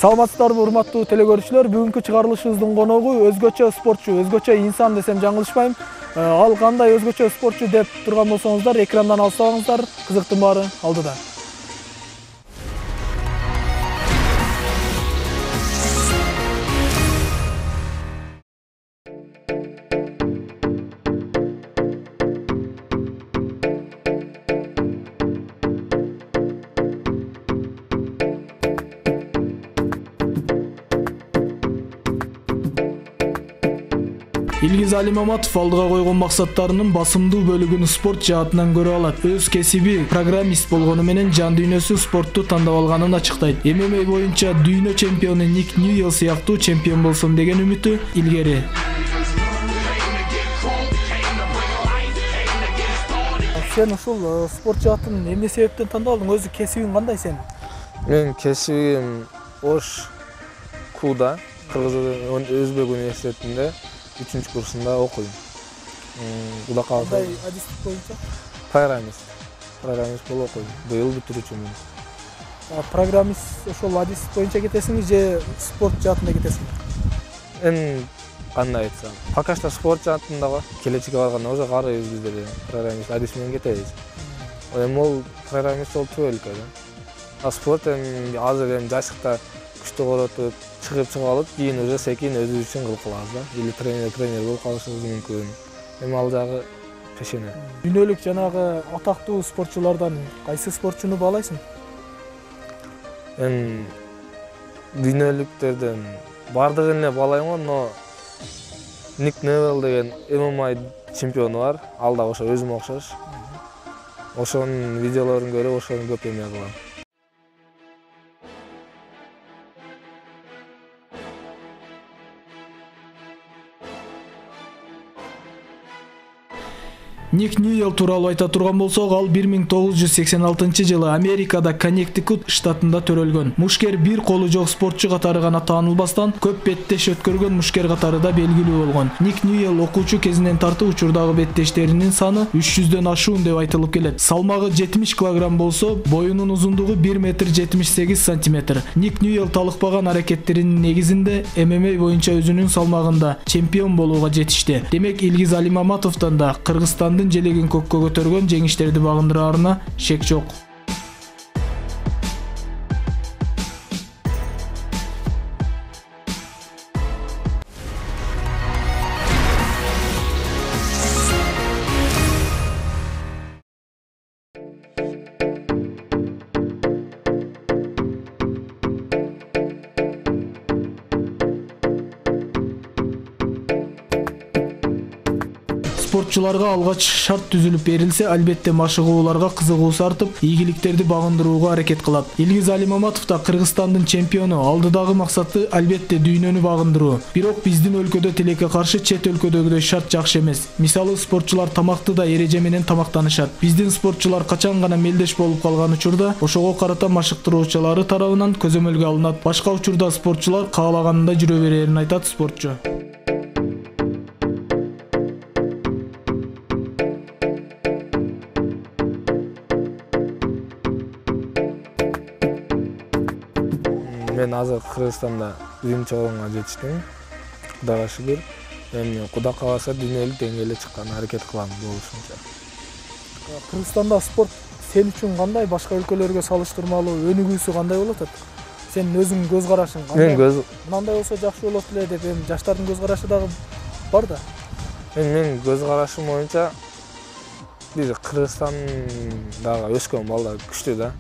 Саламатсыздарбы урматтуу телекөрүүчүлөр, бүгүнкү чыгарылышыбыздын коногу өзгөчө спортчу, өзгөчө инсан десем жаңылышпайм. Ал кандай өзгөчө спортчу деп турган болсоңуздар, экрандан алыстабаңыздар, кызыктын баары алдыда. Илгиз Алимаматов алдыга койгон максаттарынын басымдуу бөлүгүн спорт жаатынан көрө алат. Өз кесиби программист болгону менен жан дүйнөсү спортту тандап алганын ачыктайт. ММА боюнча дүйнө чемпиону Ник Ньюэлл сыяктуу чемпион болсом деген үмүтү илгери. Сен ушул спорт жаатын эмне себептен тандап алдың? Өзү кесибиң кандай сен? Мен кесибим Ош-Куда, Кыргыз Өзбек университетинде 3 курсунда окуйм. Куда калса. Кандай адистик боюнча? Программист болуп окуйм. Быйыл бүтүрүчүмүн. Программист ошол адистик боюнча кетесиңби же спорт жаатында кетесиңби? Кандай айтсам, пока что спорт жаатындагы келечекке барганда уже карайбыз биздер программист адист менен кетебиз. Ол программист болуп түбөлүк да. Спорт азыр жашыкта күчтүү коротуп, чыгып алып, кийин уже секин өзүбүз үчүн кылып калабыз да. Или тренер болуп калышыбыз мүмкүн. Ал жагы пешене. Дүйнөлүк жанагы атактуу спортчулардан кайсы спортчуну баалайсың? Дүйнөлүктөрдөн бардыгын эле баалайм, но Ник Ньюэлл деген ММА чемпиону бар. Ал да ошо өзүмө окшош. Ошонун видеолорун көрүп, ошону көп эме кылам. Ник Ньюэлл тууралуу айта турган болсок, ал 1986-жылы Америкада Коннектикут штатында төрөлгөн. Мушкер бир колу жок спортчу катары гана таанылбастан, көп беттеш өткөргөн мушкер катары да белгилүү болгон. Ник Ньюэлл окуучу кезинен тартып учурдагы беттештеринин саны 300дөн ашуун деп айтылып келет. Салмагы 70 килограмм болсо, боюнун узундугу 1,78 сантиметр. Ник Ньюэлл талыкпаган аракеттеринин негизинде ММА боюнча өзүнүн салмагында чемпион болууга жетишти. Демек, Илгиз Алимаматовдон да Кыргызстандын желегин көккө көтөргөн жеңиштерди багындыраарына шек жок. Спортчуларга алгач шарт түзүлүп берилсе, албетте машыгууларга кызыгуусу артып, ийгиликтерди багындырууга аракет кылат. Илгиз Алимаматов да Кыргызстандын чемпиону, алдыдагы максаты албетте дүйнөнү багындыруу. Бирок биздин өлкөдө тилекке каршы чет өлкөдөгүдөй шарт жакшы эмес. Мисалы, спортчулар тамакты да эреже менен тамактанышат. Биздин спортчулар качан гана мелдеш болуп калган учурда, ошого карата машыктыруучулары тарабынан көзөмөлгө алынат. Башка учурда спортчулар каалаганында жүрө берерин айтат спортчу. Мен азыр Кыргызстанда 1-орунга жетиштим. Кудайга шүгүр. Эми Куда кааласа дүйнөлүк деңгээлге чыкканга аракет кылам болушунча. Кыргызстанда спорт сен үчүн кандай, башка өлкөлөргө салыштырмалуу өнүгүүсү кандай болот атат? Сен өзүңдүн көз карашың кандай? Мындай болсо жакшы болот эле деп, жаштардын көз карашы дагы бар да. Менин көз карашым боюнча биз Кыргызстандагы өскөн балдар күчтүү да.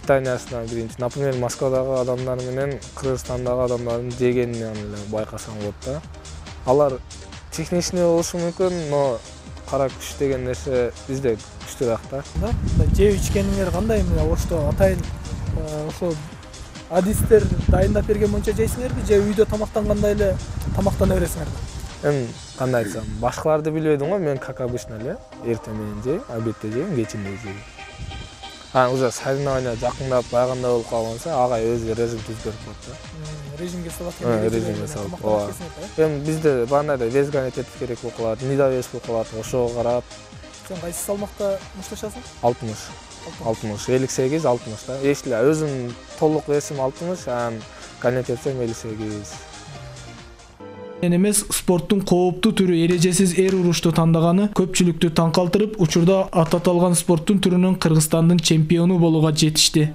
Питаниясынан биринчи, например, Москвадагы адамдар менен Кыргызстандагы адамдардын жегенинен эле байкасаң болот да. Алар техничный болушу мүмкүн, но кара күч деген нерсе бизде күчтүүрөөк да. Жеп ичкениңер кандай? Ошто атайын ошо адистер дайындап берген боюнча жейсиңерби же үйдө тамактангандай эле тамактана бересиңерби? Кандай айтсам, башкаларды билбедим го, мен как обычно эле эртең менен жейм, обедте жейм, кечинде жейм. Уже соревнования жакындап байгандай болуп калганса, агай өзү режим түзүп коет да. Режимге салат. Режимге салып. Эми бизде баандай вес гонять этип керек болуп калат, нида вес болуп калат, ошого карап Сен кайсы салмакта мушташасың? 60. 58, 60 да. Если өзүм толук весим 60, конек этсем 58. Эмес спорттун кооптуу түрү эрежесиз эр урушту тандаганы көпчүлүктү таң калтырып, учурда аты аталган спорттун түрүнүн Кыргызстандын чемпиону болууга жетишти.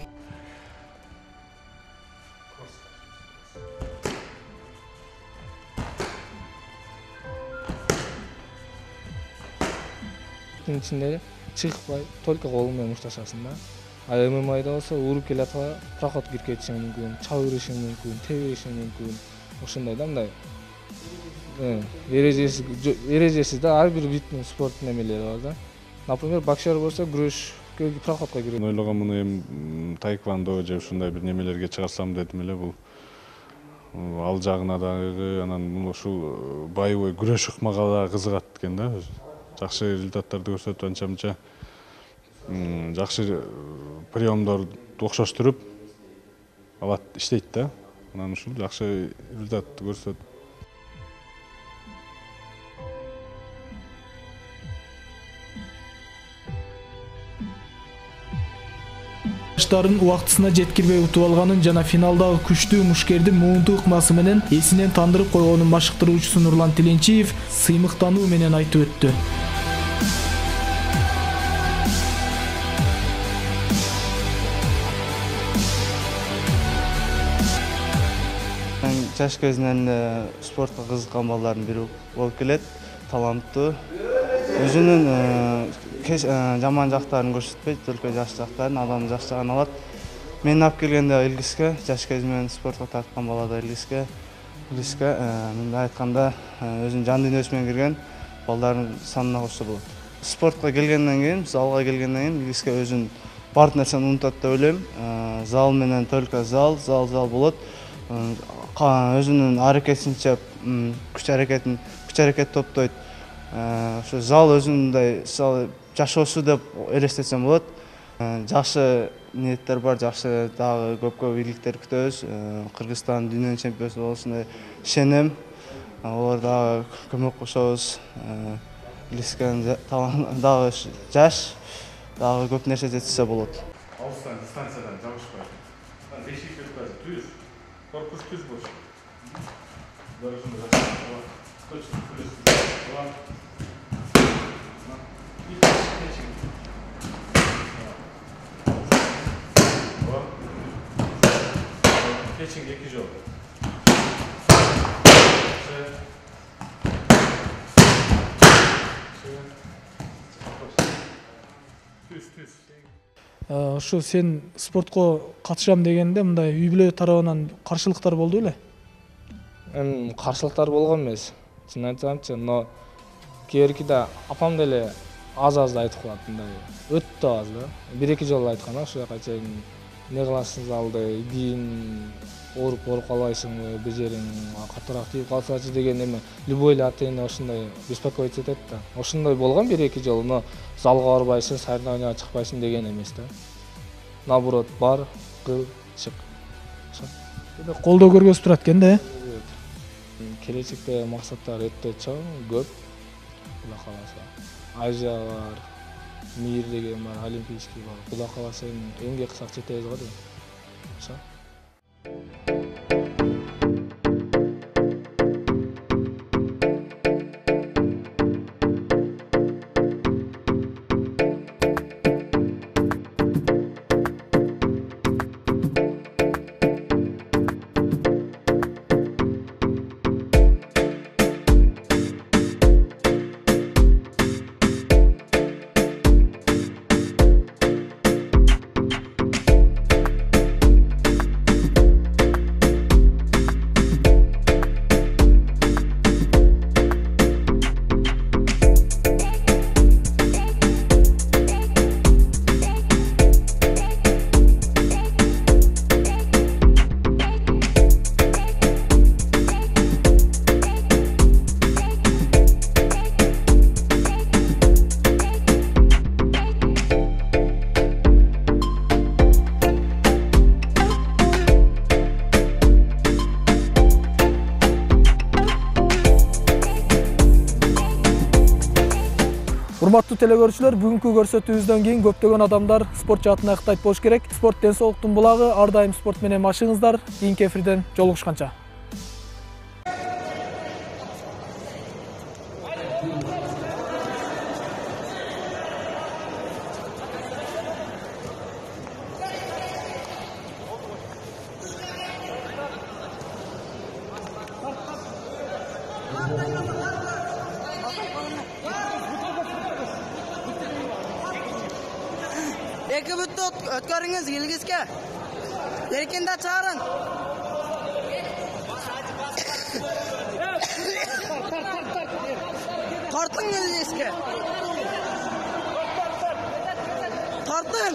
Ичинде чыкпай, только колу менен мушташасың да. А ММА'да болсо уруп келатса, проход кирип кетишиң мүмкүн, чабып беришиң мүмкүн, тебе беришиң мүмкүн. Ошондой да мындай. Эрежесиз да ар бир видтин спорттун эмелери бар да. Например, боксер болсо күрөшкө проходко кирет. Ойлогом муну эми таэквондо же ушундай бир немелерге чыгарсам дедим эле, бул ал жагына дагы анан ушул боевой күрөш ыкмага да кызыгат экен да. Жакшы результаттарды көрсөтүп анча-мынча жакшы приемдорду окшоштуруп алат, иштейт да. Анан ушул жакшы результат көрсөтөт. Жаштарын убактысына жеткирбей утуп алганын жана финалдагы күчтүү мушкердин муунтуу ыкмасы менен эсинен тандырып койгонун башкаруучусу Нурлан Тиленчиев сыймыктануу менен айтып өттү. Жаш кезинен спортко кызыккан балдардын бири болуп келет, таланттуу. Өзүнүн жаман жактарын көрсөтпөйт, только жакшы жактарын, адамды жакшы жагын алат. Мен алып келгенде илгиске, жаш кезинен спортко тарткан балада илгиске, мындай айтканда өзүнүн жан дүйнөсү менен кирген балдардын санына кошсо болот. Спортко келгенден кийин, залга келгенден кийин илгиске өзүнүн баардык нерсени унутат деп ойлойм. Зал менен только зал болот. Өзүнүн аракетинче күч аракет топтойт. Ошо зал өзүндөй жашоосу деп элестетсем болот. Жакшы ниеттер бар, жакшы дагы көп бийликтер күтөбүз. Кыргызстан дүйнөнүн чемпиону болушуна ишенем. Олар дагы көмөк кошобуз. Илискен дагы жаш, дагы көп нерсе жетишсе болот. Алыстан дистанциядан жабышпай. Бешик өткөз, түз. Корпус түз болсун. Дөрөсүндө жакшы. Точно плюс. Keçing 2 жол. Ошо сен спортко катышам дегенде мындай үй бүлө тарабынан каршылыктар болду беле? Каршылыктар болгон эмес. Чын айтсамчы, но кээркиде апам деле аз-аз айтып коет мындай. Өтө аз да. 1-2 жолу айткан, ошол жака чейин не кыласың залды, кийин ооруп калбайсыңбы, бир жериң катыраак тийип калсачы деген эме. Любой эле ата-эне ошондой беспокоиться этет да. Ошондой болгон 1-2 жолу, но залга барбайсың, соревнованияга чыкпайсың деген эмес да. Наоборот, бар, кыл, чык. Колдоо көргөзүп турат экен да. Келечекте максаттар өтө чоң, көп. Кудай кааласа. Азия бар, мир деген бар, олимпийский бар. Кудай кааласа эмгек кылсак жетебиз го дейм. Урматтуу телекөрүүчүлөр, бүгүнкү көрсөтүүбүздөн кийин көптөгөн адамдар спорт жаатын аяктайт болуш керек. Спорт ден соолуктун булагы, ар дайым спорт менен машыгыңыздар. Кийинки эфирден жолугушканча. Екі бүтті өткөріңіз елгізге. Еркенді чағырын. Тартың елгізге. Тартың.